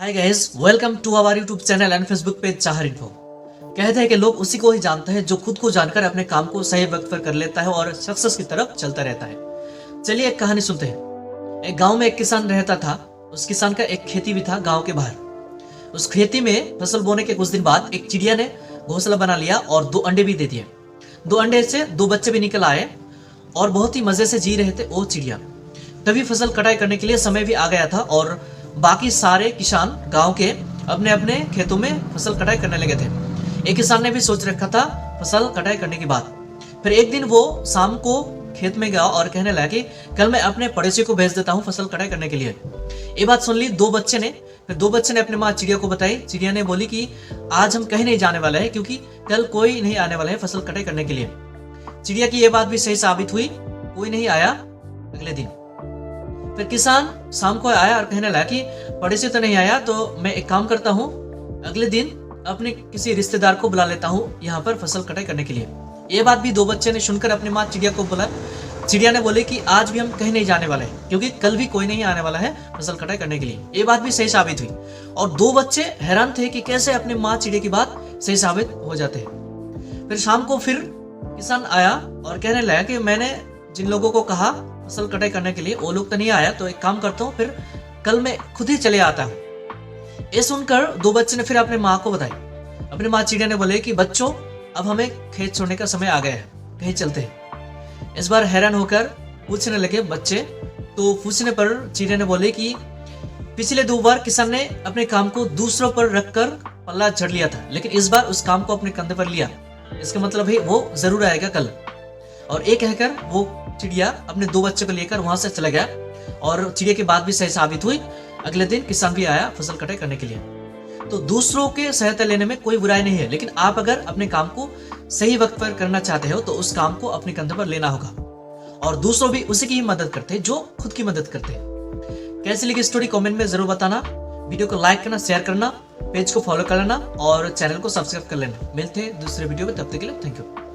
Hi guys, welcome to our YouTube channel and Facebook page Chahar info. कहते हैं कि लोग उसी को ही जानते हैं जो खुद को जानकर अपने काम को सही वक्त पर कर लेता है और सक्सेस की तरफ चलता रहता है। चलिए एक कहानी सुनते हैं। एक गांव में एक किसान रहता था। उस किसान का एक खेती भी था गांव के बाहर। उस खेती में फसल बोने के कुछ दिन बाद एक चिड़िया ने घोंसला बना लिया और 2 अंडे भी दे दिए। 2 अंडे से 2 बच्चे भी निकल आए और बहुत ही मजे से जी रहे थे वो चिड़िया। तभी फसल कटाई करने के लिए समय भी आ गया था और बाकी सारे किसान गांव के अपने अपने खेतों में फसल कटाई करने लगे थे। एक किसान ने भी सोच रखा था फसल कटाई करने के बाद। फिर एक दिन वो शाम को खेत में गया और कहने लगा कि कल मैं अपने पड़ोसी को भेज देता हूँ फसल कटाई करने के लिए। ये बात सुन ली 2 बच्चे ने। फिर 2 बच्चे ने अपने माँ चिड़िया को बताई। चिड़िया ने बोली कि आज हम कहीं नहीं जाने वाले हैं क्योंकि कल कोई नहीं आने वाला है फसल कटाई करने के लिए। चिड़िया की यह बात भी सही साबित हुई, कोई नहीं आया अगले दिन। फिर किसान शाम को आया और कहने लगा कि पड़ोसी तो नहीं आया तो मैं एक काम करता हूँ, अगले दिन अपने किसी रिश्तेदार को बुला लेता हूँ यहाँ पर फसल कटाई करने के लिए। ये बात भी 2 बच्चे ने सुनकर अपनी माँ चिड़िया को बोला। चिड़िया ने बोली कि आज भी हम कहीं नहीं जाने वाले हैं क्योंकि कल भी कोई नहीं आने वाला है फसल कटाई करने के लिए। ये बात भी सही साबित हुई और 2 बच्चे हैरान थे कि कैसे अपनी माँ चिड़िया की बात सही साबित हो जाते हैं। फिर शाम को फिर किसान आया और कहने लगा कि मैंने जिन लोगों को कहा फसल कटाई करने के लिए वो लोग तो नहीं आया, तो एक काम करता हूँ, फिर कल मैं खुद ही चले आता हूँ। ये सुनकर 2 बच्चे ने फिर अपने माँ को बताई। अपनी माँ चिड़िया ने बोले कि बच्चों अब हमें खेत छोड़ने का समय आ गया है, कहीं चलते हैं। इस बार हैरान होकर पूछने लगे बच्चे। तो पूछने पर चिड़िया ने बोले कि पिछले 2 बार किसान ने अपने काम को दूसरों पर रखकर पल्ला झड़ लिया था, लेकिन इस बार उस काम को अपने कंधे पर लिया। इसका मतलब है वो जरूर आएगा कल। और ये कहकर वो चिड़िया अपने 2 बच्चों को लेकर वहां से चला गया और चिड़िया की बात भी सही साबित हुई। अगले दिन किसान भी आया फसल कटाई करने के लिए। तो दूसरों के सहायता लेने में कोई बुराई नहीं है, लेकिन आप अगर अपने काम को सही वक्त पर करना चाहते हो तो उस काम को अपने कंधे पर लेना होगा। और दूसरों भी उसी की ही मदद करते हैं जो खुद की मदद करते हैं। कैसी लगी स्टोरी कमेंट में जरूर बताना। वीडियो को लाइक करना, शेयर करना, पेज को फॉलो कर लेना और चैनल को सब्सक्राइब कर लेना। मिलते हैं दूसरे वीडियो में, तब तक के लिए थैंक यू।